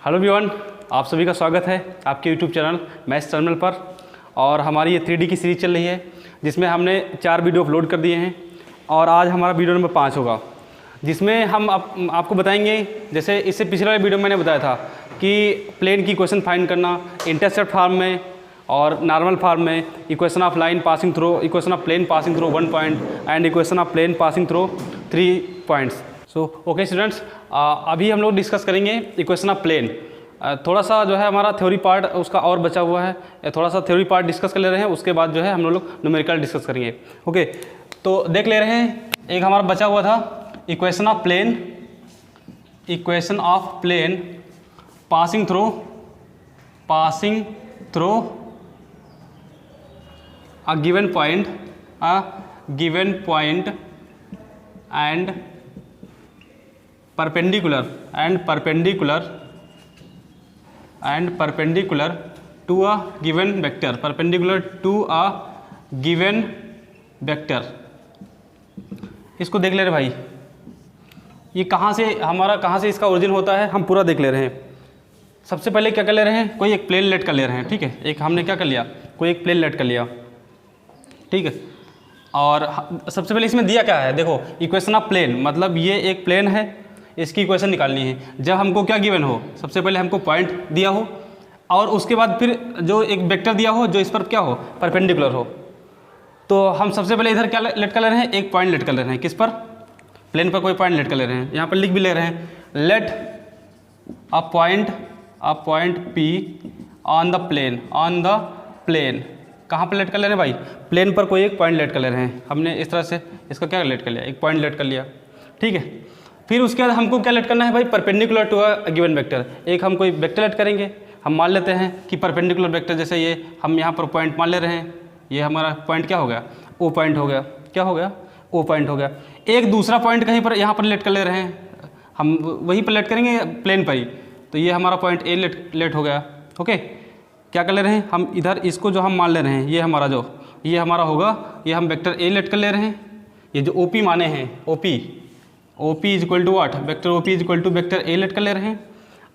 Hello everyone, आप सभी का स्वागत है आपके यूट्यूब चैनल मैथ्स टर्मिनल पर। और हमारी ये 3D की सीरीज़ चल रही है जिसमें हमने 4 वीडियो अपलोड कर दिए हैं और आज हमारा वीडियो नंबर 5 होगा, जिसमें हम आपको बताएंगे। जैसे इससे पिछले वाले वीडियो में मैंने बताया था कि प्लेन की इक्वेशन फाइंड करना इंटरसेप्ट फॉर्म में और नॉर्मल फॉर्म में, equation of line passing through, equation of plane passing through 1 point and equation of plane passing through 3 points. So okay students, अभी हम लोग डिस्कस करेंगे इक्वेशन ऑफ प्लेन। थोड़ा सा जो है हमारा थ्योरी पार्ट उसका और बचा हुआ है, थोड़ा सा थ्योरी पार्ट डिस्कस कर ले रहे हैं, उसके बाद जो है हम लोग न्यूमेरिकल डिस्कस करेंगे। ओके, तो देख ले रहे हैं, एक हमारा बचा हुआ था equation of plane, equation of plane passing through a given point and perpendicular to a given vector, perpendicular to a given vector। इसको देख ले रहे भाई, ये कहाँ से इसका ओरिजिन होता है, हम पूरा देख ले रहे हैं। सबसे पहले क्या कर ले रहे हैं, कोई एक प्लेन लेट कर ले रहे हैं, ठीक है। एक हमने क्या कर लिया, कोई एक प्लेन लेट कर लिया, ठीक है। और सबसे पहले इसमें दिया क्या है, देखो इक्वेशन ऑफ प्लेन, मतलब ये एक प्लेन है, इसकी इक्वेशन निकालनी है। जब हमको क्या गिवन हो, सबसे पहले हमको पॉइंट दिया हो और उसके बाद फिर जो एक वेक्टर दिया हो जो इस पर क्या हो, परपेंडिकुलर हो। तो हम सबसे पहले इधर क्या लेट कर ले रहे हैं, एक पॉइंट लेट कर ले रहे हैं। किस पर, प्लेन पर कोई पॉइंट लेट कर ले रहे हैं। यहाँ पर लिख भी ले रहे हैं, let a point P on the plane. कहाँ पर लेट कर ले रहे हैं भाई, प्लेन पर कोई एक पॉइंट लेट कर ले रहे हैं। हमने इस तरह से इसका क्या लेट कर लिया, एक पॉइंट लेट कर लिया, ठीक है। फिर उसके बाद हमको क्या लेट करना है भाई, perpendicular to a given vector. एक हम कोई वेक्टर लेट करेंगे, हम मान लेते हैं कि परपेंडिकुलर वेक्टर, जैसे ये हम यहाँ पर पॉइंट मान ले रहे हैं, ये हमारा पॉइंट क्या हो गया, ओ पॉइंट हो गया। क्या हो गया, ओ पॉइंट हो गया। एक दूसरा पॉइंट कहीं पर यहाँ पर लेट कर ले रहे हैं, हम वहीं पर लेट करेंगे प्लेन पर ही, तो ये हमारा पॉइंट ए लेट हो गया। ओके, क्या कर ले रहे हैं हम, इधर इसको जो हम मान ले रहे हैं, ये हमारा होगा, ये हम वेक्टर ए लेट कर ले रहे हैं। ये जो OP माने हैं, OP is equal to what, vector OP is equal to vector A let कर ले रहे हैं।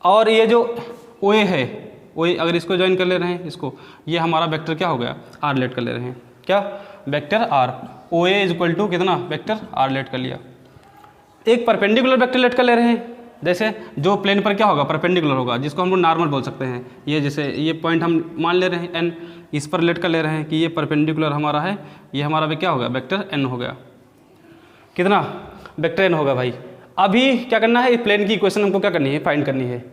और ये जो OA है, OA अगर इसको ज्वाइन कर ले रहे हैं इसको, ये हमारा वेक्टर क्या हो गया, R लेट कर ले रहे हैं। क्या, vector R, OA is equal to कितना, वेक्टर R लेट कर लिया। एक परपेंडिकुलर वेक्टर लेट कर ले रहे हैं, जैसे जो प्लेन पर क्या होगा, परपेंडिकुलर होगा, जिसको हम लोग नॉर्मल बोल सकते हैं। ये जैसे ये पॉइंट हम मान ले रहे हैं N, इस पर लेट कर ले रहे हैं कि ये परपेंडिकुलर हमारा है, ये हमारा क्या होगा, वेक्टर N हो गया। कितना, वेक्टर N होगा भाई। अभी क्या करना है, इस प्लेन की इक्वेशन हमको क्या करनी है, फाइंड करनी है।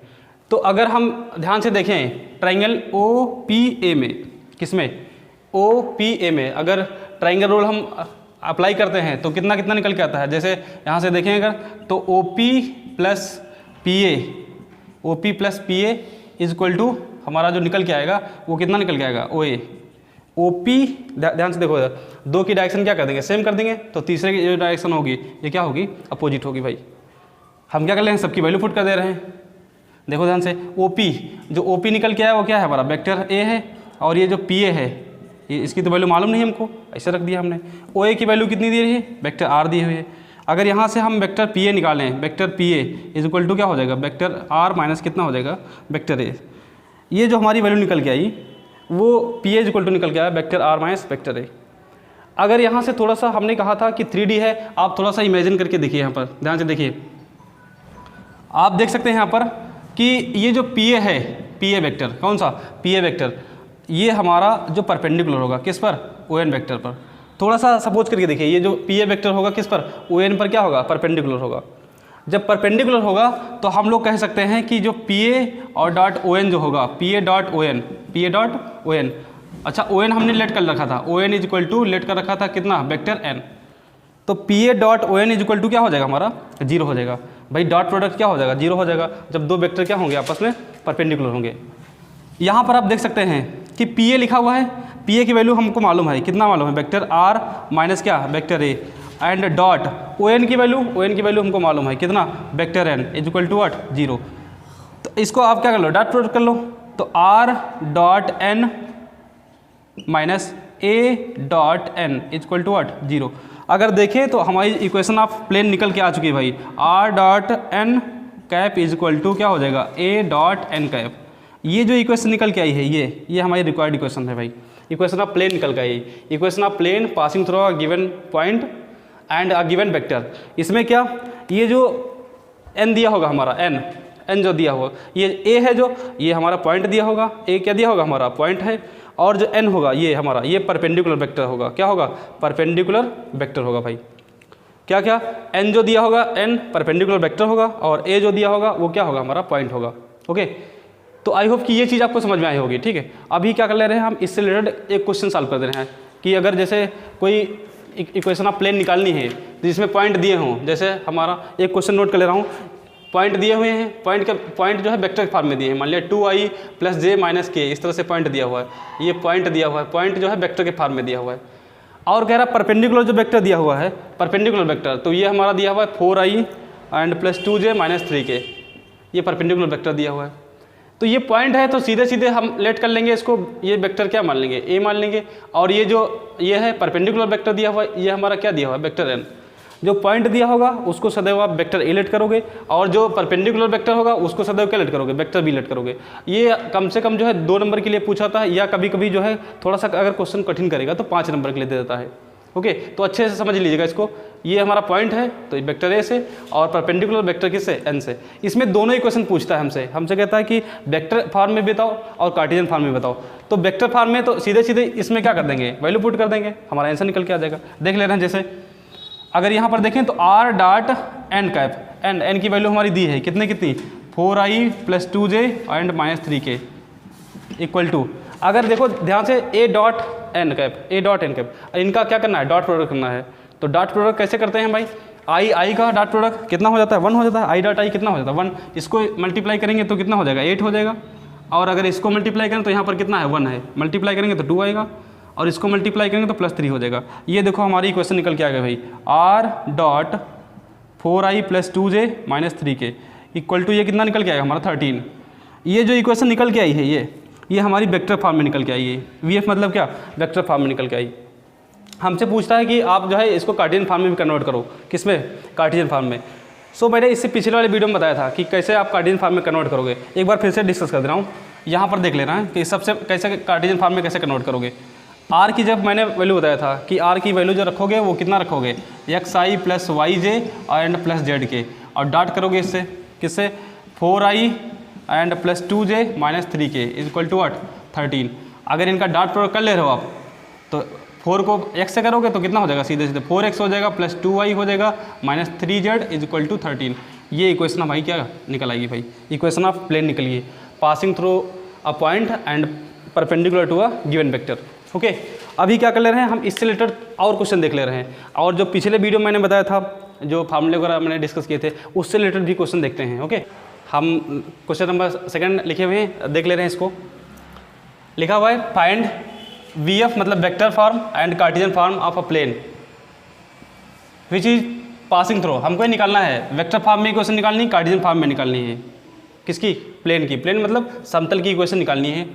तो अगर हम ध्यान से देखें ट्राइंगल OPA में, किसमें, OPA में अगर ट्राइंगल रूल हम अप्लाई करते हैं तो कितना कितना निकल के आता है। जैसे यहाँ से देखें अगर, तो OP plus PA is equal to हमारा जो निकल के आएगा वो कितना निकल के आएगा, OA। OP ध्यान से देखो, दो की डायरेक्शन क्या कर देंगे, सेम कर देंगे, तो तीसरे की जो डायरेक्शन होगी ये क्या होगी, अपोजिट होगी भाई। हम क्या कर रहे हैं, सबकी वैल्यू पुट कर दे रहे हैं। देखो ध्यान से, जो OP निकल के आया वो क्या है, हमारा वेक्टर A है, और ये जो PA है, ये इसकी तो वैल्यू मालूम नहीं हमको, ऐसे रख दिया हमने। OA की वैल्यू कितनी दी रही है, वेक्टर R दी हुई है। अगर यहाँ से हम वेक्टर PA निकालें, vector PA is equal to क्या हो जाएगा, वेक्टर R माइनस कितना हो जाएगा, वेक्टर A। ये जो हमारी वैल्यू निकल के आई वो PA इज इक्वल टू निकल के आया vector R minus vector A। अगर यहाँ से थोड़ा सा हमने कहा था कि 3D है, आप थोड़ा सा इमेजिन करके देखिए, यहाँ पर ध्यान से देखिए, आप देख सकते हैं यहाँ पर कि ये जो PA है, PA वेक्टर, कौन सा PA वेक्टर, ये हमारा जो परपेंडिकुलर होगा किस पर, ON वेक्टर पर। थोड़ा सा सपोज करके देखिए, ये जो PA वेक्टर होगा किस पर, ON पर क्या होगा, परपेंडिकुलर होगा। जब परपेंडिकुलर होगा तो हम लोग कह सकते हैं कि जो PA और डॉट ON जो होगा, PA डॉट ON, अच्छा ON हमने लेट कर रखा था, ON is equal to let कर रखा था कितना, वेक्टर N। तो PA dot ON is equal to क्या हो जाएगा, हमारा 0 हो जाएगा भाई। डॉट प्रोडक्ट क्या हो जाएगा, 0 हो जाएगा जब दो वेक्टर क्या होंगे, आपस में परपेंडिकुलर होंगे। यहाँ पर आप देख सकते हैं कि PA लिखा हुआ है, PA की वैल्यू हमको मालूम है, कितना मालूम है, वेक्टर R माइनस क्या, vector A, and dot ON की वैल्यू हमको मालूम है कितना, vector N is equal to 0। तो इसको आप क्या कर लो, डॉट प्रोडक्ट कर लो, तो R dot N minus A dot N is equal to 0। अगर देखें तो हमारी इक्वेशन ऑफ प्लेन निकल के आ चुकी है भाई, R dot N cap is equal to क्या हो जाएगा, ए डॉट एन कैप। ये जो इक्वेशन निकल के आई है ये हमारी रिक्वायर्ड इक्वेशन है भाई। इक्वेशन ऑफ प्लेन निकल के आई, equation of plane passing through a given point and a given vector. इसमें क्या, ये जो एन दिया होगा हमारा, एन जो दिया होगा, ये ए है जो, ये हमारा पॉइंट दिया होगा, ए क्या दिया होगा हमारा पॉइंट है, और जो एन होगा ये हमारा ये परपेंडिकुलर वेक्टर होगा। क्या होगा, परपेंडिकुलर वेक्टर होगा भाई। क्या क्या, एन जो दिया होगा एन परपेंडिकुलर वेक्टर होगा, और ए जो दिया होगा वो क्या होगा हमारा पॉइंट होगा। ओके, तो आई होप कि ये चीज़ आपको समझ में आई होगी। ठीक है, अभी क्या कर ले रहे हैं हम, इससे रिलेटेड एक क्वेश्चन सॉल्व कर दे रहे हैं कि अगर जैसे कोई इक्वेशन ऑफ प्लेन निकालनी है जिसमें पॉइंट दिए हों, जैसे हमारा एक क्वेश्चन नोट कर ले रहा हूँ, पॉइंट दिए हुए हैं, पॉइंट जो है वेक्टर के फॉर्म में दिए हैं, मान लिया 2i + j - k, इस तरह से पॉइंट दिया हुआ है, ये पॉइंट दिया हुआ है, पॉइंट जो है वेक्टर के फॉर्म में दिया हुआ है। और कह रहा है परपेंडिकुलर जो वेक्टर दिया हुआ है, परपेंडिकुलर वेक्टर, तो ये हमारा दिया हुआ है 4i + 2j - 3k, ये परपेंडिकुलर वेक्टर दिया हुआ है। तो ये पॉइंट है तो सीधे सीधे हम लेट कर लेंगे इसको, ये वेक्टर क्या मान लेंगे, ए मान लेंगे, और ये जो ये है परपेंडिकुलर वेक्टर दिया हुआ है, ये हमारा क्या दिया हुआ है, वेक्टर एन। जो पॉइंट दिया होगा उसको सदैव आप वेक्टर ए लेट करोगे, और जो परपेंडिकुलर वेक्टर होगा उसको सदैव क्या लेट करोगे, वेक्टर बी लेट करोगे। ये कम से कम जो है 2 नंबर के लिए पूछा था, या कभी कभी जो है थोड़ा सा अगर क्वेश्चन कठिन करेगा तो 5 नंबर के लिए दे देता है। ओके, तो अच्छे से समझ लीजिएगा इसको। ये हमारा पॉइंट है तो वेक्टर ए से, और परपेंडिकुलर वेक्टर किससे, एन से। इसमें दोनों इक्वेशन पूछता है हमसे कहता है कि वेक्टर फॉर्म में बताओ और कार्टेशियन फॉर्म में बताओ। तो वेक्टर फॉर्म में तो सीधे सीधे इसमें क्या कर देंगे, वैल्यू पुट कर देंगे, हमारा आंसर निकल के आ जाएगा। देख ले रहे हैं, जैसे अगर यहाँ पर देखें तो r dot N cap, N की वैल्यू हमारी दी है कितनी 4i + 2j - 3k equal to, अगर देखो ध्यान से a डॉट एन कैप, इनका क्या करना है, डॉट प्रोडक्ट करना है। तो डॉट प्रोडक्ट कैसे करते हैं भाई, आई का डॉट प्रोडक्ट कितना हो जाता है, 1 हो जाता है, आई डॉट आई कितना हो जाता है 1, इसको मल्टीप्लाई करेंगे तो कितना हो जाएगा 8 हो जाएगा, और अगर इसको मल्टीप्लाई करें तो यहाँ पर कितना है 1 है, मल्टीप्लाई करेंगे तो 2 आएगा, और इसको मल्टीप्लाई करेंगे तो +3 हो जाएगा। ये देखो हमारी इक्वेशन निकल के आ गया भाई, r dot 4i + 2j - 3k equal to, ये कितना निकल के आएगा हमारा 13। ये जो इक्वेशन निकल के आई है ये हमारी वेक्टर फॉर्म में निकल के आई है। VF मतलब क्या, वेक्टर फॉर्म में निकल के आई। हमसे पूछता है कि आप जो है इसको कार्टेशियन फॉर्म में भी कन्वर्ट करो, किसमें, कार्टेशियन फॉर्म में। सो मैंने इससे पिछले वाले वीडियो में बताया था कि कैसे आप कार्टेशियन फॉर्म में कन्वर्ट करोगे, एक बार फिर से डिस्कस कर दे रहा हूँ। यहाँ पर देख लेना है कि सबसे कैसे कार्टेशियन फॉर्म में कैसे कन्वर्ट करोगे। r की जब मैंने वैल्यू बताया था कि r की वैल्यू जो रखोगे वो कितना रखोगे, xi + yj एंड + zk, और डॉट करोगे इससे किससे, 4i and + 2j - 3k equal to what 13। अगर इनका डॉट प्रोडक्ट कर ले रहे हो आप तो 4 को x से करोगे तो कितना हो जाएगा, सीधे सीधे 4x हो जाएगा + 2y हो जाएगा - 3z इक्वल टू 13। ये इक्वेशन भाई क्या निकल आएगी भाई, इक्वेशन ऑफ प्लेन निकल गई, passing through a point and perpendicular to a given vector. Okay, अभी क्या कर ले रहे हैं हम, इससे रिलेटेड और क्वेश्चन देख ले रहे हैं, और जो पिछले वीडियो मैंने बताया था, जो फार्मूले वगैरह मैंने डिस्कस किए थे, उससे रिलेटेड भी क्वेश्चन देखते हैं। ओके, हम क्वेश्चन नंबर 2 लिखे हुए हैं, देख ले रहे हैं। इसको लिखा हुआ है, फाइंड VF मतलब vector form and Cartesian form of a plane which is passing through. हमको ये निकालना है, वेक्टर फॉर्म में इक्वेशन निकालनी, कार्टेशियन फॉर्म में निकालनी है, किसकी, प्लेन की। प्लेन मतलब समतल की इक्वेशन निकालनी है,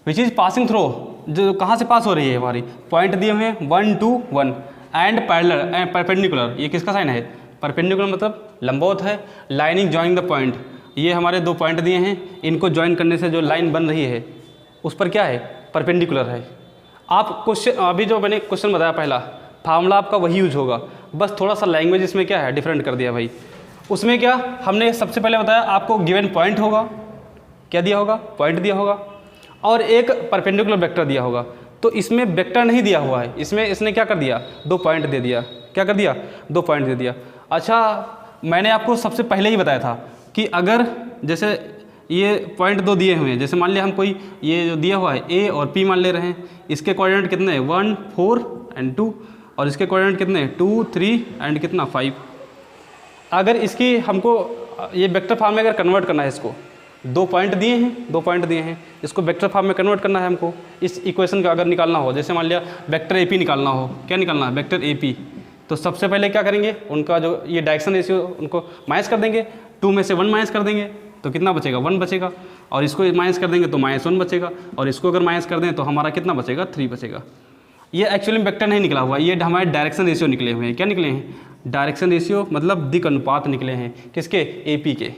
विच इज पासिंग थ्रू, जो कहाँ से पास हो रही है, हमारी पॉइंट दिए हुए हैं 1 2 1 एंड पैरेलल परपेंडिकुलर। ये किसका साइन है, परपेंडिकुलर मतलब लंबवत है, लाइनिंग जॉइनिंग द पॉइंट। ये हमारे 2 पॉइंट दिए हैं, इनको ज्वाइन करने से जो लाइन बन रही है उस पर क्या है, परपेंडिकुलर है। आप क्वेश्चन, अभी जो मैंने क्वेश्चन बताया पहला, फार्मूला आपका वही यूज होगा, बस थोड़ा सा लैंग्वेज इसमें क्या है, डिफरेंट कर दिया भाई। उसमें क्या हमने सबसे पहले बताया, आपको गिवन पॉइंट होगा, क्या दिया होगा, पॉइंट दिया होगा, और एक परपेंडिकुलर वेक्टर दिया होगा। तो इसमें वेक्टर नहीं दिया हुआ है, इसमें इसने क्या कर दिया, 2 पॉइंट दे दिया। क्या कर दिया, 2 पॉइंट दे दिया। अच्छा, मैंने आपको सबसे पहले ही बताया था कि अगर जैसे ये पॉइंट 2 दिए हुए हैं, जैसे मान लिया हम कोई ये जो दिया हुआ है A और P मान ले रहे हैं, इसके कोऑर्डिनेट कितने हैं 1 4 एंड 2, और इसके कोऑर्डिनेट कितने हैं 2 3 एंड कितना 5। अगर इसकी हमको ये वेक्टर फॉर्म में अगर कन्वर्ट करना है, इसको 2 पॉइंट दिए हैं, इसको वेक्टर फॉर्म में कन्वर्ट करना है हमको। इस इक्वेशन का अगर निकालना हो, जैसे मान लिया वेक्टर AP निकालना हो, क्या निकालना है, वेक्टर AP, तो सबसे पहले क्या करेंगे, उनका जो ये डायरेक्शन रेशियो उनको माइनस कर देंगे, 2 में से 1 माइनस कर देंगे तो कितना बचेगा, 1 बचेगा, और इसको माइनस कर देंगे तो -1 बचेगा, और इसको अगर माइनस कर दें तो हमारा कितना बचेगा, 3 बचेगा। ये एक्चुअली वेक्टर नहीं निकला हुआ, ये हमारे डायरेक्शन रेशियो निकले हुए हैं। क्या निकले हैं, डायरेक्शन रेशियो मतलब दिक् अनुपात निकले हैं, किसके, AP के।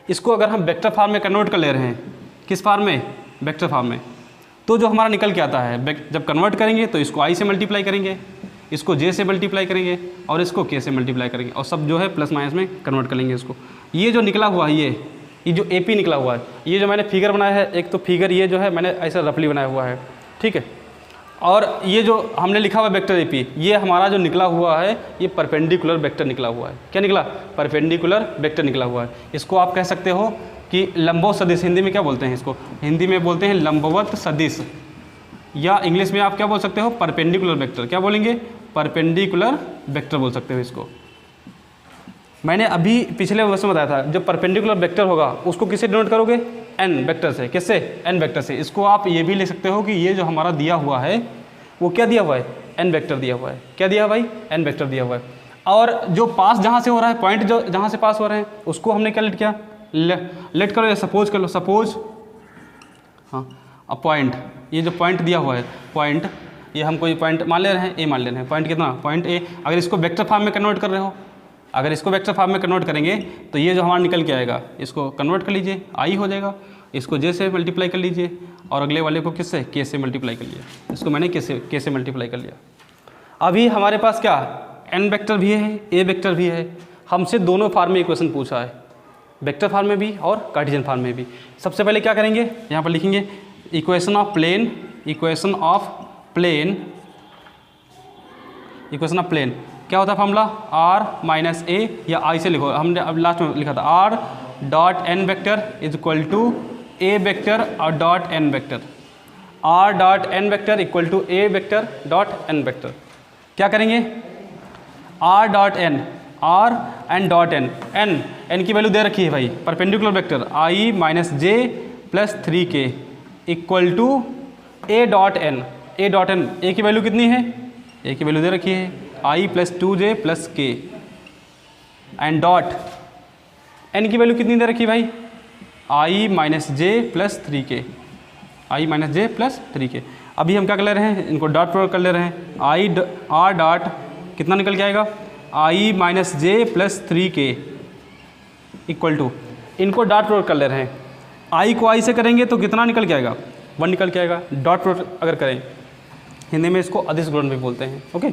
इसको अगर हम वेक्टर फॉर्म में कन्वर्ट कर ले रहे हैं, किस फॉर्म में, वेक्टर फॉर्म में, तो जो हमारा निकल के आता है, जब कन्वर्ट करेंगे तो इसको आई से मल्टीप्लाई करेंगे, इसको जे से मल्टीप्लाई करेंगे और इसको के से मल्टीप्लाई करेंगे और सब जो है प्लस माइनस में कन्वर्ट कर लेंगे इसको। ये जो निकला हुआ है ये जो AP निकला हुआ है, ये जो मैंने फिगर बनाया है, एक तो फिगर ये जो है मैंने ऐसा रफली बनाया हुआ है, ठीक है। और ये जो हमने लिखा हुआ वेक्टर AP, ये हमारा जो निकला हुआ है ये परपेंडिकुलर वेक्टर निकला हुआ है। क्या निकला? परपेंडिकुलर वेक्टर निकला हुआ है। इसको आप कह सकते हो कि लंबवत सदिश, हिंदी में क्या बोलते हैं इसको? हिंदी में बोलते हैं लंबवत सदिश, या इंग्लिश में आप क्या बोल सकते हो? Perpendicular vector. क्या बोलेंगे? परपेंडिकुलर वेक्टर बोल सकते हो इसको। मैंने अभी पिछले वर्ष में बताया था, जो परपेंडिकुलर वेक्टर होगा उसको किससे डिनोट करोगे? n वेक्टर से। किससे? n वेक्टर से। इसको आप ये भी लिख सकते हो कि ये जो हमारा दिया हुआ है वो क्या दिया हुआ है? n वेक्टर दिया हुआ है। क्या दिया भाई? n वेक्टर दिया हुआ है। और जो पास जहाँ से हो रहा है, पॉइंट जो जहाँ से पास हो रहे हैं, उसको हमने क्या लेट किया? लेट करो या सपोज कर लो। सपोज, हाँ, अब पॉइंट, ये जो पॉइंट दिया हुआ है, पॉइंट, ये हम कोई पॉइंट मान ले रहे हैं, ए मान ले रहे हैं। पॉइंट कितना? Point A. अगर इसको वेक्टर फॉर्म में कन्वर्ट कर रहे हो, अगर इसको वेक्टर फॉर्म में कन्वर्ट करेंगे तो ये जो हमारा निकल के आएगा, इसको कन्वर्ट कर लीजिए, आई हो जाएगा। इसको जे से मल्टीप्लाई कर लीजिए और अगले वाले को किससे? के से मल्टीप्लाई कर लिया। इसको मैंने के से मल्टीप्लाई कर लिया। अभी हमारे पास क्या? n वेक्टर भी है, ए वेक्टर भी है। हमसे दोनों फॉर्म में इक्वेशन पूछा है, वेक्टर फॉर्म में भी और कार्टेशियन फॉर्म में भी। सबसे पहले क्या करेंगे? यहाँ पर लिखेंगे equation of plane, equation of plane, equation of plane. क्या होता है फॉर्मूला? r माइनस ए, या आई से लिखो, हमने अब लास्ट में लिखा था r dot n vector is equal to A vector और dot n vector. r dot n vector equal to A vector dot n vector. क्या करेंगे? r dot n, r and dot n की value दे रखी है भाई, perpendicular vector i minus J plus 3k equal to a dot n। a dot n, a की value कितनी है? a की वैल्यू दे रखी है i plus 2j plus k and dot n की वैल्यू कितनी दे रखी है भाई? i minus J plus 3k, i minus J plus 3k। अभी हम क्या कर ले रहे हैं? इनको डॉट प्रोडक्ट कर ले रहे हैं। r डॉट कितना निकल के आएगा? i minus J plus 3k equal to, इनको डॉट प्रोडक्ट कर ले रहे हैं। i को i से करेंगे तो कितना निकल के आएगा? 1 निकल के आएगा। डॉट प्रोडक्ट अगर करें, हिंदी में इसको अदिश गुणन भी बोलते हैं। ओके,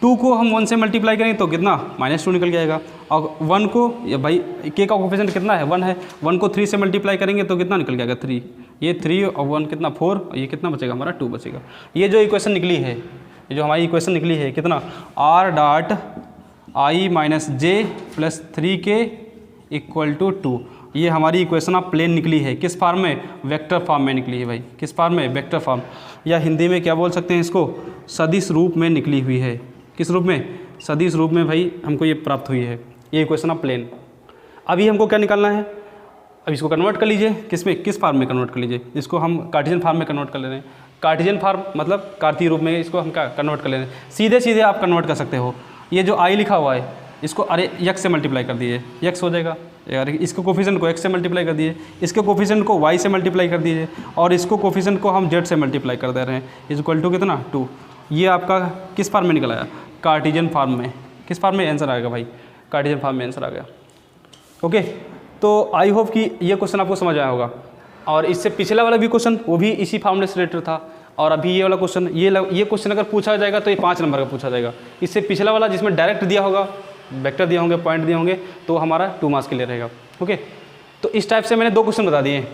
2 को हम 1 से मल्टीप्लाई करें तो कितना? -2 निकल के आएगा। और 1 को, ये भाई k का कोफिशिएंट कितना है? 1 है। 1 को 3 से मल्टीप्लाई करेंगे तो कितना निकल के आएगा? 3। ये 3 और 1 कितना? 4। और ये कितना बचेगा हमारा? 2 बचेगा। ये जो इक्वेशन निकली है, ये जो हमारी इक्वेशन निकली है कितना? r dot i minus J plus 3k equal to 2। ये हमारी इक्वेशन ऑफ प्लेन निकली है। किस फॉर्म में? वेक्टर फॉर्म में निकली है भाई। किस फॉर्म में? वेक्टर फॉर्म, या हिंदी में क्या बोल सकते हैं इसको? सदिश रूप में निकली हुई है। किस रूप में? सदिश रूप में भाई हमको ये प्राप्त हुई है, ये इक्वेशन ऑफ प्लेन। अभी हमको क्या निकालना है? अब इसको कन्वर्ट कर लीजिए। किस में? किस फॉर्म में कन्वर्ट कर लीजिए? इसको हम कार्टेशियन फॉर्म में कन्वर्ट कर ले रहे हैं। कार्टेशियन फॉर्म मतलब कार्तीय रूप में इसको हम क्या कन्वर्ट कर ले रहे हैं। सीधे सीधे आप कन्वर्ट कर सकते हो। ये जो आई लिखा हुआ है इसको अरे x से मल्टीप्लाई कर दिए, x हो जाएगा। यार इसके कोफिशिएंट को x से मल्टीप्लाई कर दिए, इसके कोफिशिएंट को y से मल्टीप्लाई कर दीजिए और इसको कोफिशिएंट को हम z से मल्टीप्लाई कर दे रहे हैं। इज इक्वल टू कितना? 2। ये आपका किस फॉर्म में निकल आया? कार्टेशियन फॉर्म में। किस फॉर्म में आंसर आएगा भाई? कार्टेशियन फॉर्म में आंसर आ गया। ओके, तो आई होप कि ये क्वेश्चन आपको समझ आया होगा। और इससे पिछला वाला भी क्वेश्चन वो भी इसी फॉर्मूले से रिलेटेड था। और अभी ये वाला क्वेश्चन, ये क्वेश्चन अगर पूछा जाएगा तो ये 5 नंबर का पूछा जाएगा। इससे पिछला वाला जिसमें डायरेक्ट दिया होगा, वेक्टर दिए होंगे, पॉइंट दिए होंगे, तो हमारा 2 मार्क्स के लिए रहेगा। ओके, तो इस टाइप से मैंने 2 क्वेश्चन बता दिए।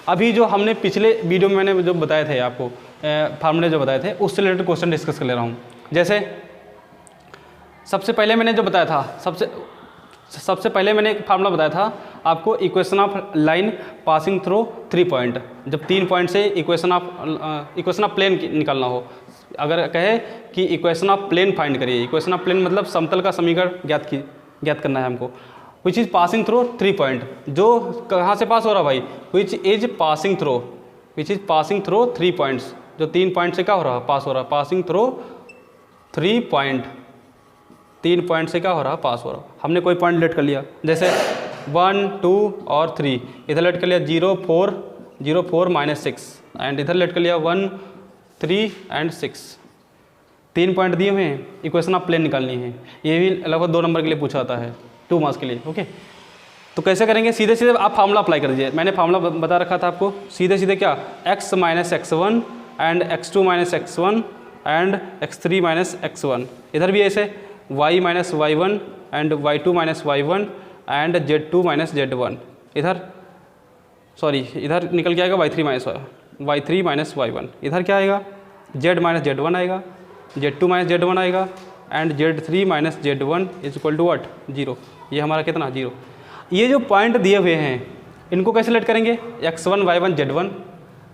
अभी जो हमने पिछले वीडियो में मैंने जो बताए थे आपको, फार्मूले जो बताए थे, उससे रिलेटेड क्वेश्चन डिस्कस कर ले रहा हूँ। जैसे सबसे पहले मैंने जो बताया था, सबसे पहले मैंने एक फार्मूला बताया था आपको, equation of line passing through 3 point. जब 3 पॉइंट से इक्वेशन ऑफ प्लेन निकालना हो, अगर कहे कि इक्वेशन ऑफ प्लेन फाइंड करिए, इक्वेशन ऑफ प्लेन मतलब समतल का समीकरण ज्ञात करना है हमको, which is passing through 3 point. जो कहाँ से पास हो रहा भाई? Which is passing through 3 points. जो 3 पॉइंट से क्या हो रहा? पास हो रहा। पासिंग थ्रू 3 पॉइंट, 3 पॉइंट से क्या हो रहा? पास हो रहा। हमने कोई पॉइंट लेट कर लिया, जैसे 1, 2 और 3। इधर लेट कर लिया 0, 4 माइनस 6 एंड इधर लेट कर लिया 1, 3 एंड 6। 3 पॉइंट दिए हुए हैं, इक्वेशन ऑफ प्लेन निकालनी है। ये भी लगभग 2 नंबर के लिए पूछा जाता है, 2 मार्क्स के लिए। ओके, तो कैसे करेंगे, सीधे सीधे आप फार्मूला अप्लाई कर दीजिए। मैंने फार्मूला बता रखा था आपको, सीधे सीधे क्या, x minus x1 and x2 minus x1 and x3 minus x1। इधर भी ऐसे y minus y1 and y2 minus y1 and z2 minus z1। इधर सॉरी इधर निकल के आएगा y3 माइनस y1। इधर क्या आएगा, z माइनस z1 आएगा, z2 माइनस z1 आएगा and z3 minus z1 is equal to what, 0। ये हमारा कितना, 0। ये जो पॉइंट दिए हुए हैं इनको कैसे लेट करेंगे, x1 y1 z1,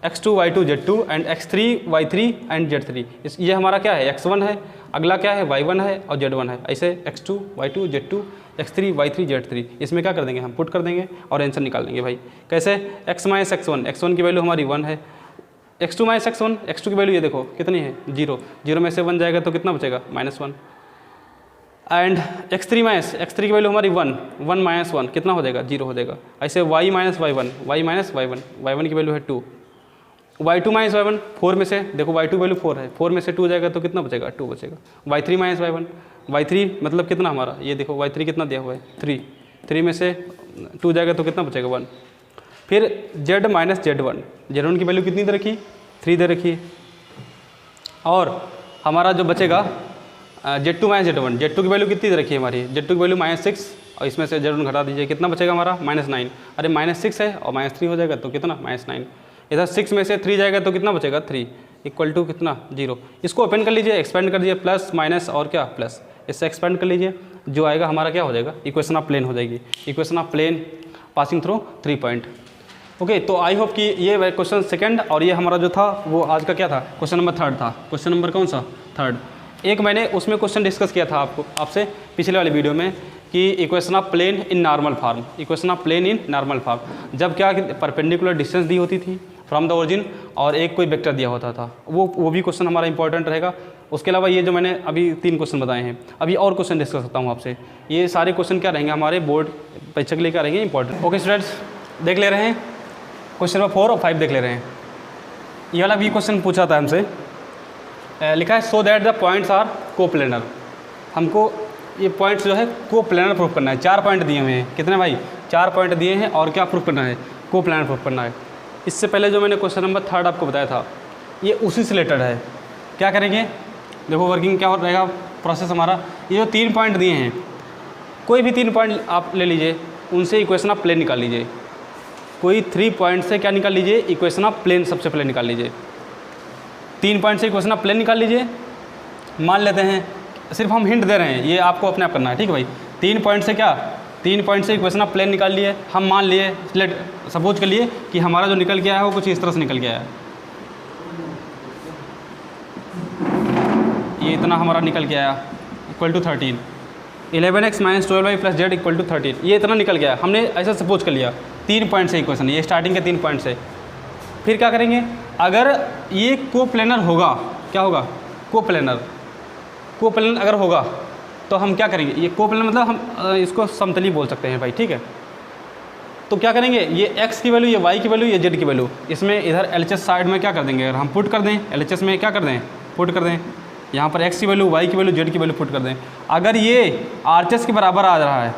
x2 y2 z2 and x3 y3 and z3। ये हमारा क्या है, x1 है, अगला क्या है, y1 है और z1 है। ऐसे x2 y2 z2 x3 y3 z3, इसमें क्या कर देंगे, हम पुट कर देंगे और आंसर निकाल देंगे भाई। कैसे, x माइनस x1 की वैल्यू हमारी 1 है, x2 माइनस x2 की वैल्यू ये देखो कितनी है, 0। 0 में से 1 जाएगा तो कितना बचेगा, -1 एंड x3 की वैल्यू हमारी 1 माइनस 1 कितना हो जाएगा, 0 हो जाएगा। ऐसे y माइनस y1 की वैल्यू है 2, y2 माइनस y1 4 में से देखो y2 वैल्यू 4 है, 4 में से 2 जाएगा तो कितना बचेगा, 2 बचेगा। y3 माइनस y3 मतलब कितना हमारा, ये देखो y3 कितना दिया हुआ है 3 में से 2 जाएगा तो कितना बचेगा 1। फिर z माइनस z1 की वैल्यू कितनी दे रखी, 3 दे रखी है। और हमारा जो बचेगा z2 माइनस z2 की वैल्यू कितनी दे रखी है हमारी, z2 की वैल्यू -6 और इसमें से z1 घटा दीजिए, कितना बचेगा हमारा, -9। अरे -6 है और -3 हो जाएगा तो कितना, -9। इधर 6 में से 3 जाएगा तो कितना बचेगा, 3 इक्वल टू कितना, 0। इसको ओपन कर लीजिए, एक्सपेंड कर दीजिए, प्लस माइनस और क्या प्लस, इससे एक्सपेंड कर लीजिए, जो आएगा हमारा क्या हो जाएगा, इक्वेशन ऑफ प्लेन हो जाएगी। Equation of plane passing through 3 point. Okay, तो आई होप कि ये क्वेश्चन सेकंड और ये हमारा जो था वो आज का क्या था, क्वेश्चन नंबर 3 था। क्वेश्चन नंबर कौन सा, 3। एक मैंने उसमें क्वेश्चन डिस्कस किया था आपसे पिछले वाले वीडियो में कि equation of plane in normal form, equation of plane in normal form, जब क्या परपेंडिकुलर डिस्टेंस दी होती थी फ्रॉम द ओरिजिन और एक कोई वेक्टर दिया होता था, वो भी क्वेश्चन हमारा इंपॉर्टेंट रहेगा। उसके अलावा ये जो मैंने अभी 3 क्वेश्चन बताए हैं, अभी और क्वेश्चन डिस्कस करता हूँ आपसे। ये सारे क्वेश्चन क्या रहेंगे हमारे बोर्ड परीक्षा के लिए, क्या रहेंगे, इंपॉर्टेंट। ओके स्टूडेंट्स, देख ले रहे हैं क्वेश्चन नंबर 4 और 5 देख ले रहे हैं। ये वाला भी क्वेश्चन पूछा था हमसे, लिखा है so that the points are coplanar. हमको ये पॉइंट्स जो है कोप्लेनर प्रूफ करना है। 4 पॉइंट दिए हुए हैं, कितने भाई, 4 पॉइंट दिए हैं और क्या प्रूफ करना है, कोप्लेनर प्रूफ करना है। इससे पहले जो मैंने क्वेश्चन नंबर 3 आपको बताया था ये उसी से रिलेटेड है। क्या करेंगे, देखो वर्किंग क्या रहेगा प्रोसेस हमारा। ये जो 3 पॉइंट दिए हैं, कोई भी 3 पॉइंट आप ले लीजिए, उनसे इक्वेशन ऑफ प्लेन निकाल लीजिए। कोई 3 पॉइंट से क्या निकाल लीजिए, इक्वेशन ऑफ प्लेन सबसे पहले निकाल लीजिए। 3 पॉइंट से इक्वेशन ऑफ प्लेन निकाल लीजिए। मान लेते हैं, सिर्फ हम हिंट दे रहे हैं, ये आपको अपने आप करना है, ठीक है भाई। 3 पॉइंट से क्या, 3 पॉइंट से इक्वेशन ऑफ प्लेन निकाल लिए। हम मान लिए, सपोज कर लिए कि हमारा जो निकल के आया है वो कुछ इस तरह से निकल के आया है। ये इतना हमारा निकल के आया equal to 13, 11x minus 12y plus Z equal to 13, ये इतना निकल गया। हमने ऐसा सपोज कर लिया 3 पॉइंट से इक्वेशन, ये स्टार्टिंग के 3 पॉइंट से। फिर क्या करेंगे, अगर ये कोप्लेनर होगा, क्या होगा, कोप्लेनर अगर होगा तो हम क्या करेंगे, ये कोप्लेनर मतलब हम इसको समतली बोल सकते हैं भाई, ठीक है। तो क्या करेंगे, ये x की वैल्यू, ये y की वैल्यू, ये z की वैल्यू, इसमें इधर LHS साइड में क्या कर देंगे, अगर हम पुट कर दें LHS में क्या कर दें, पुट कर दें। यहाँ पर x की वैल्यू, y की वैल्यू, z की वैल्यू पुट कर दें। अगर ये RHS के बराबर आ रहा है,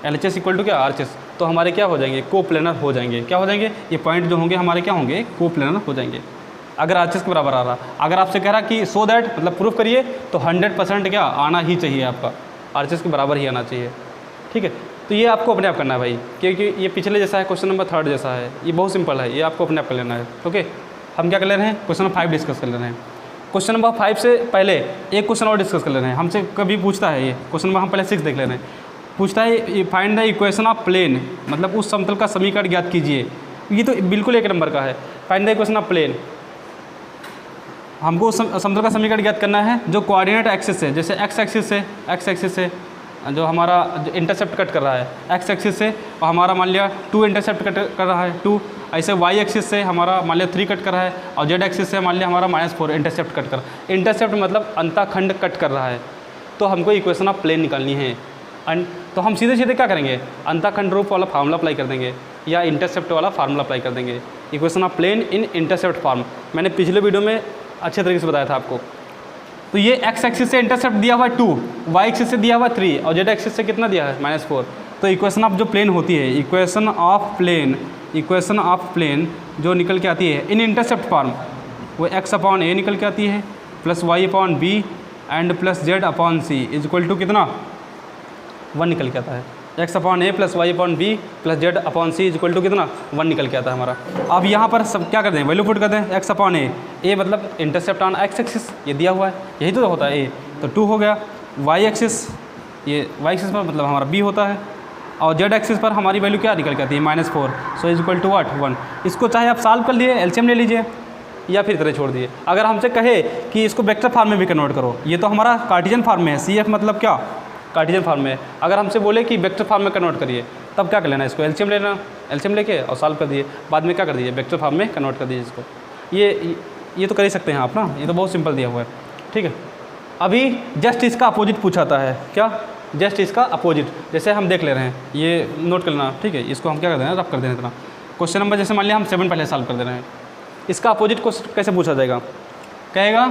LHS इक्वल टू क्या, RHS, तो हमारे क्या हो जाएंगे, कोप्लेनर हो जाएंगे। क्या हो जाएंगे, ये पॉइंट जो होंगे हमारे क्या होंगे, कोप्लेनर हो जाएंगे अगर RHS के बराबर आ रहा। अगर आपसे कह रहा कि सो दैट मतलब प्रूफ करिए, तो 100% क्या आना ही चाहिए, आपका RHS के बराबर ही आना चाहिए, ठीक है। तो ये आपको अपने आप करना है भाई, क्योंकि ये पिछले जैसा है, क्वेश्चन नंबर 3 जैसा है, ये बहुत सिंपल है, ये आपको अपने आप कर लेना है। ओके, हम क्या कर ले रहे हैं, क्वेश्चन नंबर 5 डिस्कस कर ले रहे हैं। क्वेश्चन नंबर 5 से पहले एक क्वेश्चन और डिस्कस कर ले रहे हैं। हमसे कभी पूछता है, ये क्वेश्चन नंबर हम पहले 6 देख ले रहे हैं। पूछता है find the equation of plane, मतलब उस समतल का समीकरण ज्ञात कीजिए। ये तो बिल्कुल 1 नंबर का है, find the equation of plane. हमको समतल का समीकरण ज्ञात करना है जो कोऑर्डिनेट एक्सिस से, जैसे x एक्सिस से जो हमारा जो इंटरसेप्ट कट कर रहा है x एक्सिस से, और हमारा मान लिया 2 इंटरसेप्ट कट कर रहा है 2, ऐसे y एक्सिस से हमारा मान लिया 3 कट कर रहा है, और z एक्सिस से मान लिया हमारा -4 इंटरसेप्ट कट कर, इंटरसेप्ट मतलब अंतःखंड कट कर रहा है। तो हमको इक्वेशन ऑफ प्लेन निकालनी है। तो हम सीधे सीधे क्या करेंगे, अंतःखंड रूप वाला फार्मूला अप्लाई कर देंगे या इंटरसेप्ट वाला फार्मूला अप्लाई कर देंगे। Equation of plane in intercept form मैंने पिछले वीडियो में अच्छे तरीके से बताया था आपको। तो ये x एक्सिस से इंटरसेप्ट दिया हुआ है 2, y एक्सिस से दिया हुआ 3 और z एक्सिस से कितना दिया है -4। तो इक्वेशन ऑफ जो प्लेन होती है, इक्वेशन ऑफ प्लेन जो निकल के आती है इन इंटरसेप्ट फॉर्म, वो x अपॉन ए निकल के आती है plus y upon B and plus z upon C is equal to कितना 1 निकल के आता है। x upon A plus Y upon B plus Z upon C is equal to कितना 1 निकल के आता है हमारा। अब यहाँ पर सब क्या करते हैं, वैल्यू पुट करते हैं। x अपॉन ए मतलब इंटरसेप्ट ऑन x एक्सिस, ये दिया हुआ है, यही तो होता है a, तो 2 हो गया। y एक्सिस, ये y एक्सिस पर मतलब हमारा b होता है, और z एक्सिस पर हमारी वैल्यू क्या निकल के आती है -4, so is equal to what 1। इसको चाहे आप सॉल्व कर लिए, एलसीएम ले लीजिए, या फिर तरह छोड़ दिए। अगर हमसे कहे कि इसको वेक्टर फॉर्म में भी कन्वर्ट करो, ये तो हमारा कार्टेशियन फॉर्म में है, CF मतलब क्या कार्टेशियन फॉर्म में है। अगर हमसे बोले कि वेक्टर फॉर्म में कन्वर्ट करिए, तब क्या कर लेना, इसको एलसीएम लेना, एलसीएम लेके और सॉल्व कर दिए, बाद में क्या कर दीजिए वेक्टर फॉर्म में कन्वर्ट कर दीजिए इसको। ये तो कर ही सकते हैं आप ना, ये तो बहुत सिंपल दिया हुआ है, ठीक है। अभी जस्ट इसका अपोजिट पूछा था है, क्या जस्ट इसका अपोजिट, जैसे हम देख ले रहे हैं, ये नोट कर लेना, ठीक है। इसको हम क्या कर देना, रफ कर देना इतना। क्वेश्चन नंबर जैसे मान लिया हम 7 पहले सॉल्व कर दे रहे हैं, इसका अपोजिट क्वेश्चन कैसे पूछा जाएगा, कहेगा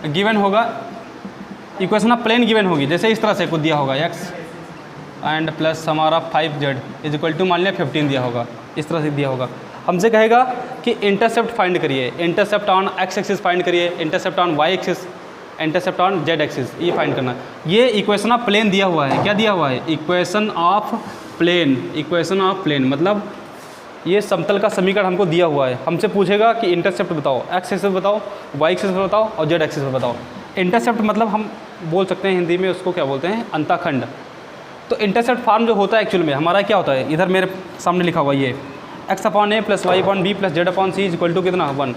गिवन होगा, इक्वेशन ऑफ प्लेन गिवन होगी, जैसे इस तरह से कुछ दिया होगा x एंड प्लस हमारा 5z इज इक्वल टू मान लिया 15 दिया होगा, इस तरह से दिया होगा। हमसे कहेगा कि इंटरसेप्ट फाइंड करिए, intercept on x axis find करिए, intercept on y axis, intercept on z axis, ये फाइंड करना। ये इक्वेशन ऑफ प्लेन दिया हुआ है, क्या दिया हुआ है, इक्वेशन ऑफ प्लेन मतलब ये समतल का समीकरण हमको दिया हुआ है। हमसे पूछेगा कि इंटरसेप्ट बताओ, x एक्सिस बताओ, y एक्सिस बताओ और z एक्सिस बताओ। इंटरसेप्ट मतलब हम बोल सकते हैं हिंदी में उसको क्या बोलते हैं, अंतःखंड। तो इंटरसेप्ट फॉर्म जो होता है एक्चुअल में हमारा क्या होता है, इधर मेरे सामने लिखा हुआ ये x upon A plus Y upon B plus Z upon C is equal to कितना 1।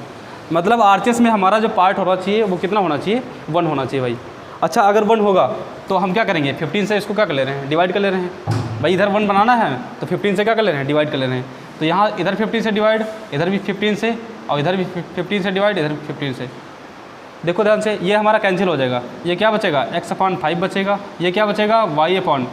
मतलब आरचेस में हमारा जो पार्ट होना चाहिए वो कितना होना चाहिए, 1 होना चाहिए भाई। अच्छा, अगर 1 होगा तो हम क्या करेंगे, 15 से इसको क्या कर ले रहे हैं, डिवाइड कर ले रहे हैं भाई। इधर 1 बनाना है तो 15 से क्या कर ले रहे हैं, डिवाइड कर ले रहे हैं। तो यहाँ इधर 15 से डिवाइड, इधर भी 15 से, और इधर भी 15 से डिवाइड, इधर 15 से। देखो ध्यान से, ये हमारा कैंसिल हो जाएगा, ये क्या बचेगा x अपॉन 5 बचेगा, ये क्या बचेगा y अपॉन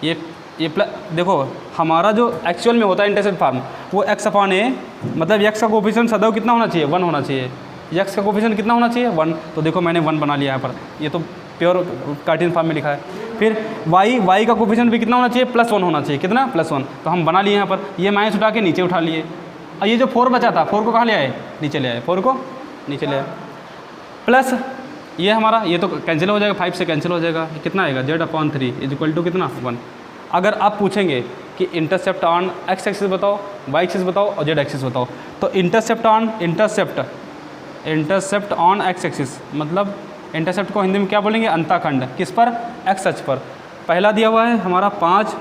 ये प्लस। देखो हमारा जो एक्चुअल में होता है इंटरसेप्ट फॉर्म वो x अपॉन a, मतलब x का कोफिशिएंट सदैव कितना होना चाहिए, 1 होना चाहिए। x का कोफिशिएंट कितना होना चाहिए, 1। तो देखो मैंने 1 बना लिया यहाँ पर, ये तो प्योर कार्टेशियन फॉर्म में लिखा है। फिर y का कोफिशिएंट भी कितना होना चाहिए, +1 होना चाहिए, कितना +1। तो हम बना लिए यहाँ पर, ये माइनस उठा के नीचे उठा लिए। और ये जो 4 बचा था, 4 को कहाँ ले आए, नीचे ले आए, 4 को नीचे ले आए। प्लस ये हमारा, ये तो कैंसिल हो जाएगा, 5 से कैंसिल हो जाएगा, कितना आएगा z upon 3 is equal to कितना 1। अगर आप पूछेंगे कि इंटरसेप्ट ऑन x एक्सिस बताओ, y एक्सिस बताओ और z एक्सिस बताओ, तो इंटरसेप्ट ऑन x एक्सिस मतलब इंटरसेप्ट को हिंदी में क्या बोलेंगे, अंतःखंड। किस पर, x अक्ष पर। पहला दिया हुआ है हमारा 5।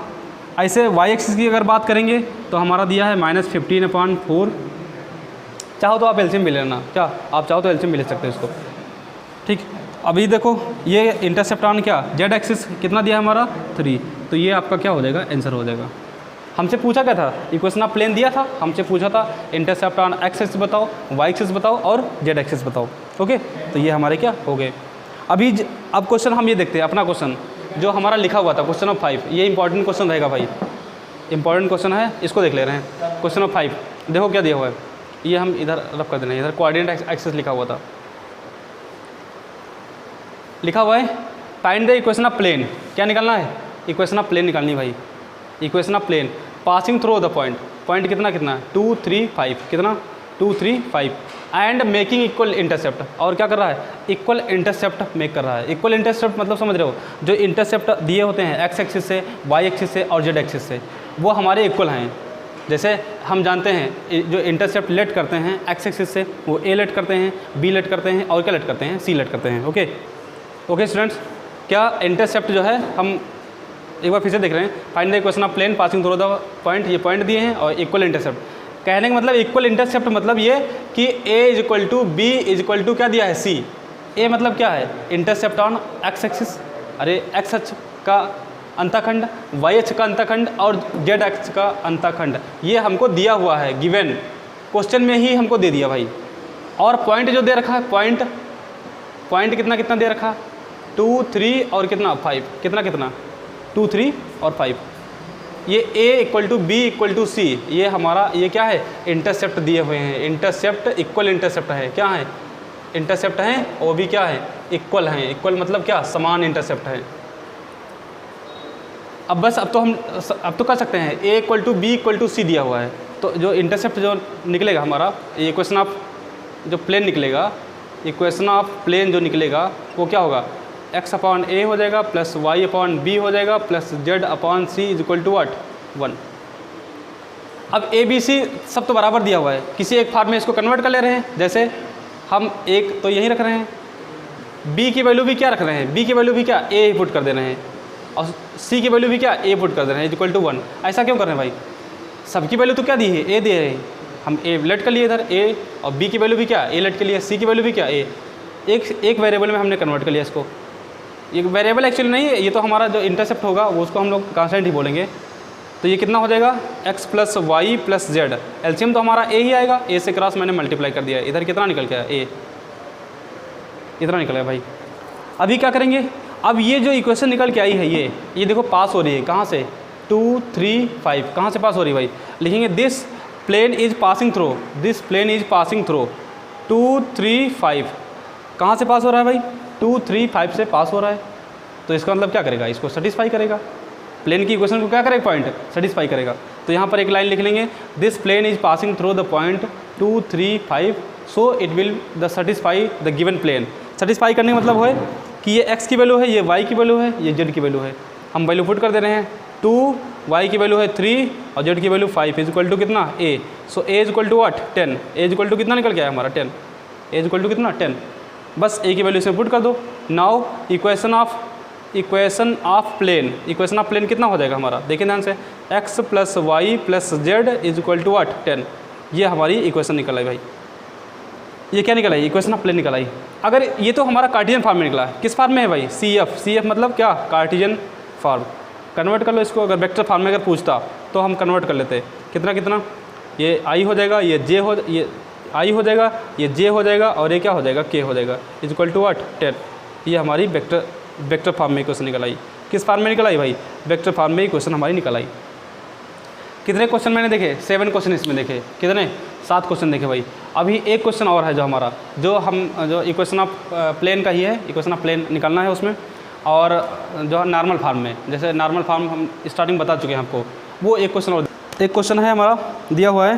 ऐसे y एक्सिस की अगर बात करेंगे तो हमारा दिया है -15/4। चाहो तो आप एलसीएम भी ले लेना, क्या आप चाहो तो एलसीएम भी ले सकते हो इसको, ठीक। अभी देखो ये इंटरसेप्ट ऑन क्या, जेड एक्सिस कितना दिया हमारा 3, तो ये आपका क्या हो जाएगा, आंसर हो जाएगा। हमसे पूछा क्या था, इक्वेशन ऑफ प्लेन दिया था, हमसे पूछा था इंटरसेप्ट ऑन x एक्सिस बताओ, y एक्सिस बताओ और z एक्सिस बताओ, ओके। तो ये हमारे क्या हो गए। अभी अब क्वेश्चन हम ये देखते हैं, अपना क्वेश्चन जो हमारा लिखा हुआ था क्वेश्चन ऑफ 5, ये इंपॉर्टेंट क्वेश्चन रहेगा भाई, इंपॉर्टेंट क्वेश्चन है, इसको देख ले रहे हैं। क्वेश्चन ऑफ 5 देखो क्या दिया हुआ है, ये हम इधर रफ कर देना, इधर कोऑर्डिनेट एक्सिस लिखा हुआ था, लिखा हुआ है find the equation of plane. क्या निकालना है, इक्वेशन ऑफ प्लेन निकालनी भाई। Equation of plane passing through the point कितना 2 3 5, कितना 2 3 5 एंड मेकिंग इक्वल इंटरसेप्ट। और क्या कर रहा है, इक्वल इंटरसेप्ट मेक कर रहा है। इक्वल इंटरसेप्ट मतलब समझ रहे हो, जो इंटरसेप्ट दिए होते हैं x एक्सिस से, y एक्सिस से और z एक्सिस से, वो हमारे इक्वल हैं। जैसे हम जानते हैं जो इंटरसेप्ट लेट करते हैं x एक्सिस से, वो a लेट करते हैं, b लेट करते हैं और क्या लेट करते हैं, c लेट करते हैं, ओके स्टूडेंट्स। क्या इंटरसेप्ट जो है, हम एक बार फिर से देख रहे हैं, find the equation of plane passing through the point, ये पॉइंट दिए हैं और इक्वल इंटरसेप्ट। कहने का मतलब इक्वल इंटरसेप्ट मतलब ये कि a is equal to B is equal to क्या दिया है, c। a मतलब क्या है, इंटरसेप्ट ऑन x एक्सिस, अरे x अक्ष का अंतःखंड, y अक्ष का अंतःखंड और z अक्ष का अंतःखंड, ये हमको दिया हुआ है, गिवन क्वेश्चन में ही हमको दे दिया भाई। और पॉइंट जो दे रखा है, पॉइंट कितना कितना दे रखा, 2 3 और कितना 5, कितना 2 3 और 5। ये a equal to B equal to C, ये हमारा ये क्या है, इंटरसेप्ट दिए हुए हैं। इंटरसेप्ट इक्वल इंटरसेप्ट है, क्या है, इंटरसेप्ट हैं, वो भी क्या है, इक्वल हैं। इक्वल मतलब क्या, समान इंटरसेप्ट है। अब बस अब तो कर सकते हैं a equal to B equal to C दिया हुआ है, तो जो इंटरसेप्ट जो निकलेगा हमारा, ये इक्वेशन ऑफ जो प्लेन निकलेगा, इक्वेशन ऑफ प्लेन जो निकलेगा वो क्या होगा, x अपॉन ए हो जाएगा प्लस y अपॉन बी हो जाएगा plus z upon C is equal to what 1। अब ए बी सी सब तो बराबर दिया हुआ है, किसी एक फॉर्म में इसको कन्वर्ट कर ले रहे हैं। जैसे हम एक तो यहीं रख रहे हैं, b की वैल्यू भी क्या रख रहे हैं, b की वैल्यू भी क्या a पुट कर दे रहे हैं, और c की वैल्यू भी क्या a पुट कर दे रहे हैं इज इक्वल टू 1। ऐसा क्यों कर रहे हैं भाई, सबकी वैल्यू तो क्या दी है, a दे रहे हैं, हम a लेट कर लिए इधर a, और b की वैल्यू भी क्या a लेट के लिए, c की वैल्यू भी क्या a, एक वेरिएबल में हमने कन्वर्ट कर लिया इसको। ये वेरिएबल एक्चुअली नहीं है, ये तो हमारा जो इंटरसेप्ट होगा वो उसको हम लोग कांस्टेंट ही बोलेंगे। तो ये कितना हो जाएगा, x plus Y plus Z, LCM तो हमारा a ही आएगा, a से क्रॉस मैंने मल्टीप्लाई कर दिया, इधर कितना निकल गया a, इतना निकल गया भाई। अभी क्या करेंगे, अब ये जो इक्वेशन निकल के आई है ये देखो पास हो रही है, कहाँ से 2 3 5, कहाँ से पास हो रही है भाई, लिखेंगे this plane is passing through, this plane is passing through 2 3 5, कहाँ से पास हो रहा है भाई, 2 3 5 से पास हो रहा है। तो इसका मतलब क्या करेगा, इसको सेटिस्फाई करेगा, प्लेन की इक्वेशन को क्या करेगा, पॉइंट सेटिस्फाई करेगा। तो यहाँ पर एक लाइन लिख लेंगे, this plane is passing through the point 2 3 5, so it will the satisfy the given plane. Satisfy करने का मतलब है कि ये x की वैल्यू है, ये y की वैल्यू है, ये z की वैल्यू है, हम वैल्यू पुट कर दे रहे हैं, 2 y की वैल्यू है 3 और z की वैल्यू 5 इज इक्वल टू कितना a, so a is equal to what 10, a is equal to कितना निकल गया है हमारा 10, a इज इक्वल टू कितना 10, बस a की वैल्यू इसमें पुट कर दो। नाउ इक्वेशन ऑफ प्लेन कितना हो जाएगा हमारा, देखिए ध्यान से, x plus Y plus Z is equal to what 10, ये हमारी इक्वेशन निकल आई भाई। ये क्या निकल आई, इक्वेशन ऑफ प्लेन निकल आई। अगर ये तो हमारा कार्टेशियन फॉर्म में निकला, किस फॉर्म में है भाई, CF मतलब क्या, कार्टेशियन फॉर्म। कन्वर्ट कर लो इसको, अगर वेक्टर फॉर्म में अगर पूछता तो हम कन्वर्ट कर लेते, कितना ये i हो जाएगा, ये j हो, ये i हो जाएगा, ये j हो जाएगा, और ये क्या हो जाएगा, k हो जाएगा, इज इक्वल टू व्हाट 10। ये हमारी वेक्टर फॉर्म में इक्वेशन निकल आई। किस फॉर्म में निकल आई भाई, वेक्टर फॉर्म में इक्वेशन हमारी निकल आई। कितने क्वेश्चन मैंने देखे, 7 क्वेश्चन इसमें देखे, कितने 7 क्वेश्चन देखे भाई। अभी एक क्वेश्चन और है जो हमारा, जो इक्वेशन ऑफ प्लेन का ही है, इक्वेशन ऑफ प्लेन निकालना है उसमें, और जो है नॉर्मल फॉर्म में, जैसे नॉर्मल फॉर्म हम स्टार्टिंग बता चुके हैं आपको, वो एक क्वेश्चन और, एक क्वेश्चन है हमारा दिया हुआ है,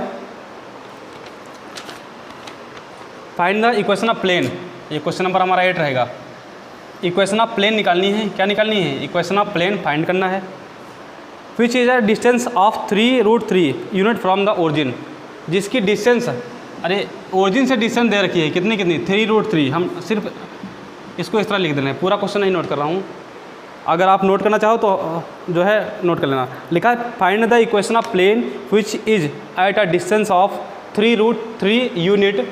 find the equation of plane, ये क्वेश्चन नंबर हमारा 8 रहेगा। इक्वेशन ऑफ प्लेन निकालनी है, क्या निकालनी है, इक्वेशन ऑफ प्लेन फाइंड करना है। Which is a distance of 3√3 unit from the origin, जिसकी डिस्टेंस, अरे ओरिजिन से डिस्टेंस दे रखी है कितनी 3√3, हम सिर्फ इसको इस तरह लिख दे रहे हैं, पूरा क्वेश्चन नहीं नोट कर रहा हूँ, अगर आप नोट करना चाहो तो जो है नोट कर लेना। लिखा है find the equation of plane which is at a distance of 3√3 unit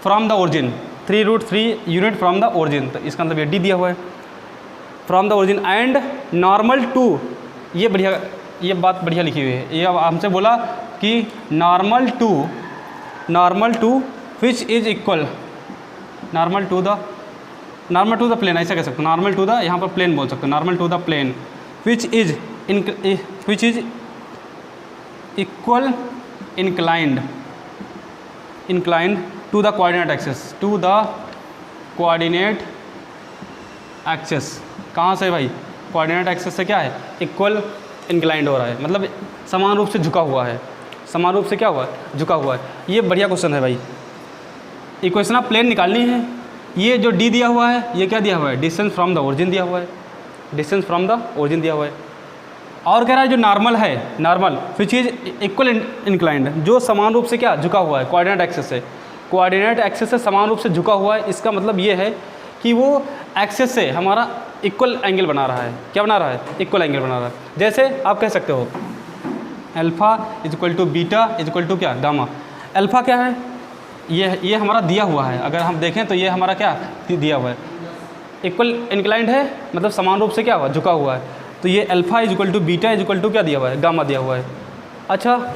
from the origin, 3√3 unit from the origin, तो इसका मतलब ये डी दिया हुआ है, from the origin and normal to, ये बात बढ़िया लिखी हुई है। ये अब हमसे बोला कि normal to which is equal, normal to the plane, ऐसा कह सकते हो, नॉर्मल टू द, यहाँ पर प्लेन बोल सकते हो, normal to the plane which is equal inclined to the coordinate axes, कहाँ से भाई, कोऑर्डिनेट एक्सेस से क्या है, इक्वल इंक्लाइंड हो रहा है, मतलब समान रूप से झुका हुआ है, समान रूप से क्या हुआ है, झुका हुआ है। ये बढ़िया क्वेश्चन है भाई। इक्वेशन ऑफ प्लेन निकालनी है, ये जो डी दिया हुआ है, ये क्या दिया हुआ है, डिस्टेंस फ्रॉम द ओरिजिन दिया हुआ है, डिस्टेंस फ्रॉम द ओरिजिन दिया हुआ है, और कह रहा है जो नॉर्मल है, normal which is equal inclined, जो समान रूप से क्या झुका हुआ है, कोऑर्डिनेट एक्सेस से समान रूप से झुका हुआ है। इसका मतलब ये है कि वो एक्सेस से हमारा इक्वल एंगल बना रहा है, क्या बना रहा है, इक्वल एंगल बना रहा है। जैसे आप कह सकते हो alpha is equal to beta is equal to क्या, गामा। अल्फ़ा क्या है, ये हमारा दिया हुआ है, अगर हम देखें तो ये हमारा क्या दिया हुआ है, इक्वल इंक्लाइंड है, मतलब समान रूप से क्या हुआ, झुका हुआ है। तो ये alpha is equal to beta is equal to क्या दिया हुआ है, गामा दिया हुआ है। अच्छा,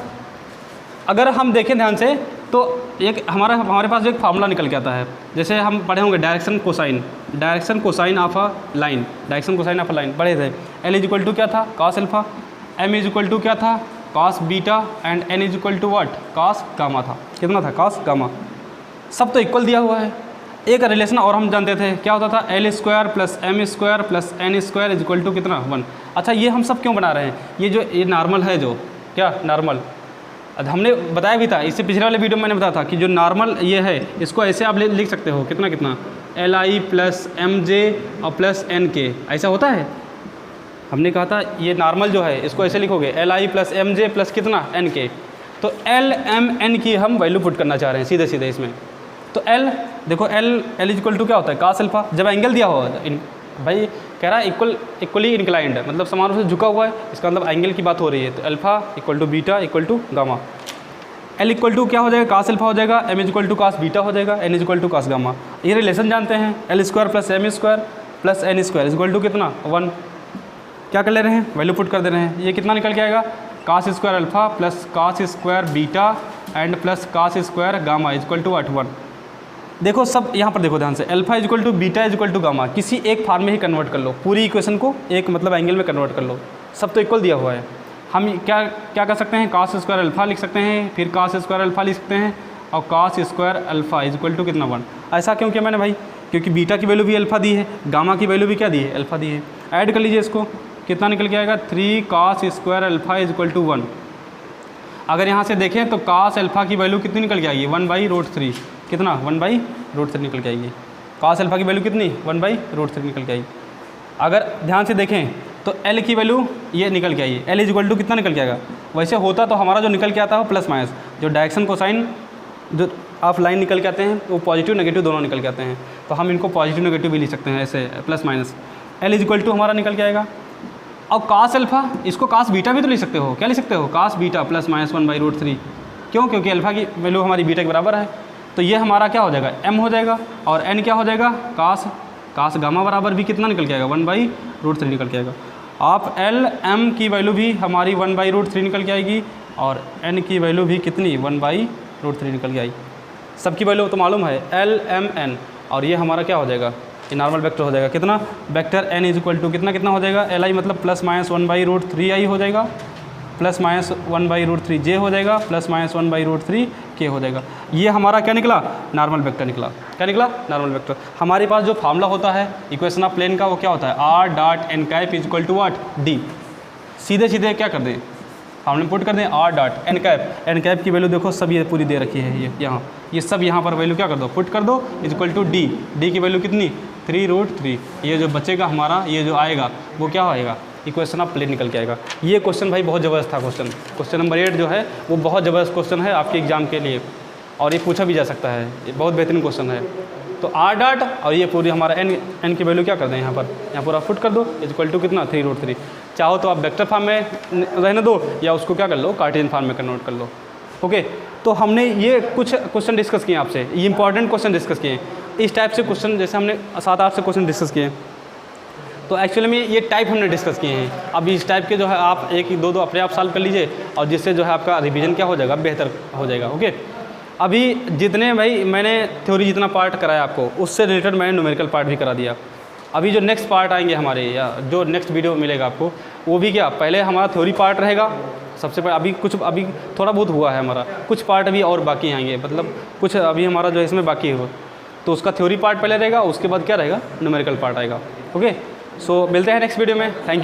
अगर हम देखें ध्यान से तो एक हमारे पास जो एक फार्मूला निकल के आता है, जैसे हम पढ़े होंगे direction cosine of a line, पढ़े थे। एल इज इक्वल टू क्या था, cos alpha, M is equal to क्या था, cos beta, and N is equal to what, cos gamma था। कितना था, कॉस गामा। सब तो इक्वल दिया हुआ है। एक रिलेशन और हम जानते थे, क्या होता था, L square plus M square plus N square is equal to कितना 1। अच्छा ये हम सब क्यों बना रहे हैं, ये नॉर्मल है जो क्या नॉर्मल, हमने बताया भी था इससे पिछले वाले वीडियो में मैंने बताया था कि जो नॉर्मल ये है इसको ऐसे आप लिख सकते हो कितना कितना L I plus M J और प्लस एन के, ऐसा होता है। हमने कहा था ये नॉर्मल जो है इसको ऐसे लिखोगे L I plus M J plus कितना एन के। तो एल एम एन की हम वैल्यू पुट करना चाह रहे हैं सीधे सीधे इसमें। तो एल देखो एल इज इक्वल टू क्या होता है कास अल्फा, जब एंगल दिया हुआ भाई कह रहा है इक्वली इंक्लाइंड है, मतलब समान रूप से झुका हुआ है, इसका मतलब एंगल की बात हो रही है। तो alpha equal to beta equal to gamma. L equal to क्या हो जाएगा कास अल्फा हो जाएगा, M is equal to cos beta हो जाएगा, N is equal to cos gamma. ये रिलेशन जानते हैं, L square plus M square plus N square is equal to कितना 1। क्या कर ले रहे हैं, वैल्यू पुट कर दे रहे हैं। ये कितना निकल के आएगा cos square alpha plus cos square beta and plus cos square gamma is equal to 1। देखो सब यहाँ पर देखो ध्यान से, alpha is equal to beta is equal to gamma किसी एक फॉर्म में ही कन्वर्ट कर लो, पूरी इक्वेशन को एक मतलब एंगल में कन्वर्ट कर लो, सब तो इक्वल दिया हुआ है। हम क्या कर सकते हैं, कास स्क्वायर अल्फा लिख सकते हैं, फिर कास स्क्वायर अल्फा लिख सकते हैं और cos square alpha is equal to कितना 1। ऐसा क्यों किया मैंने भाई, क्योंकि बीटा की वैल्यू भी अल्फा दी है, गामा की वैल्यू भी क्या दी है अल्फा दी है। ऐड कर लीजिए इसको, कितना निकल के आएगा 3 cos square alpha is equal to 1। अगर यहाँ से देखें तो कास अल्फा की वैल्यू कितनी निकल के आएगी 1/√3, कितना 1/√3 निकल के आएगी। कास अल्फा की वैल्यू कितनी 1/√3 निकल के आएगी। अगर ध्यान से देखें तो एल की वैल्यू ये निकल के आई, एल इज इक्वल टू कितना निकल के आएगा। वैसे होता तो हमारा जो निकल के आता है वो प्लस माइनस, जो डायरेक्शन कोसाइन जो आप लाइन निकल के आते हैं वो पॉजिटिव नेगेटिव दोनों निकल के आते हैं, तो हम इनको पॉजिटिव नेगेटिव भी लिख सकते हैं ऐसे plus minus. L is equal to हमारा निकल के आएगा। और कास अल्फा इसको कास बीटा भी तो लिख सकते हो, क्या लिख सकते हो कास बीटा प्लस माइनस 1/√3। क्यों, क्योंकि अल्फा की वैल्यू हमारी बीटा के बराबर है। तो ये हमारा क्या हो जाएगा m हो जाएगा और n क्या हो जाएगा कास गामा बराबर भी कितना निकल के आएगा 1/√3 निकल के आएगा। आप एल एम की वैल्यू भी हमारी 1/√3 निकल के आएगी और n की वैल्यू भी कितनी 1/√3 निकल के आएगी। सबकी वैल्यू तो मालूम है एल एम एन, और ये हमारा क्या हो जाएगा ये नॉर्मल वेक्टर हो जाएगा कितना vector n is equal to कितना हो जाएगा एल आई मतलब प्लस माइनस 1/√3 आई हो जाएगा, प्लस माइनस 1/√3 जे हो जाएगा, प्लस माइनस 1/√3 के हो जाएगा। ये हमारा क्या निकला नॉर्मल वेक्टर निकला। क्या निकला नॉर्मल वेक्टर। हमारे पास जो फार्मूला होता है इक्वेशन ऑफ प्लेन का वो क्या होता है R dot N cap is equal to what D. सीधे सीधे क्या कर दें फार्मूला पुट कर दें आर डॉट एन कैप की वैल्यू देखो सब ये पूरी दे रखी है, ये सब यहाँ पर वैल्यू क्या कर दो पुट कर दो इज इक्वल टू डी की वैल्यू कितनी 3√3। ये जो बचेगा हमारा ये जो आएगा वो क्या आएगा इक्वेशन ऑफ प्लेन निकल के आएगा। ये क्वेश्चन भाई बहुत ज़बरदस्त था क्वेश्चन नंबर 8 जो है वो बहुत ज़बरदस्त क्वेश्चन है आपके एग्जाम के लिए और ये पूछा भी जा सकता है, ये बहुत बेहतरीन क्वेश्चन है। तो आर डॉट और ये पूरी हमारा एन की वैल्यू क्या कर दें यहाँ पूरा पुट कर दो इज इक्वल टू कितना 3√3। चाहो तो आप वेक्टर फॉर्म में रहने दो या उसको क्या कर लो कार्टेशियन फॉर्म में कन्वर्ट कर लो। ओके, तो हमने ये कुछ क्वेश्चन डिस्कस किए आपसे, ये इंपॉर्टेंट क्वेश्चन डिस्कस किए। इस टाइप से क्वेश्चन जैसे हमने 7-8 से क्वेश्चन डिस्कस किए, तो एक्चुअली में ये टाइप हमने डिस्कस किए हैं। अब इस टाइप के जो है आप 1-2 अपने आप सॉल्व कर लीजिए और जिससे जो है आपका रिवीजन क्या हो जाएगा बेहतर हो जाएगा। ओके, अभी जितने भाई मैंने थ्योरी जितना पार्ट कराया आपको उससे रिलेटेड मैंने न्यूमेरिकल पार्ट भी करा दिया। अभी जो नेक्स्ट पार्ट आएंगे हमारे या जो नेक्स्ट वीडियो मिलेगा आपको वो भी क्या पहले हमारा थ्योरी पार्ट रहेगा सबसे पहले। अभी थोड़ा बहुत हुआ है हमारा, कुछ पार्ट अभी और बाकी आएंगे, मतलब कुछ अभी हमारा जो है इसमें बाकी हो तो उसका थ्योरी पार्ट पहले रहेगा, उसके बाद क्या रहेगा न्यूमेरिकल पार्ट आएगा। ओके, सो मिलते हैं नेक्स्ट वीडियो में। Thank you.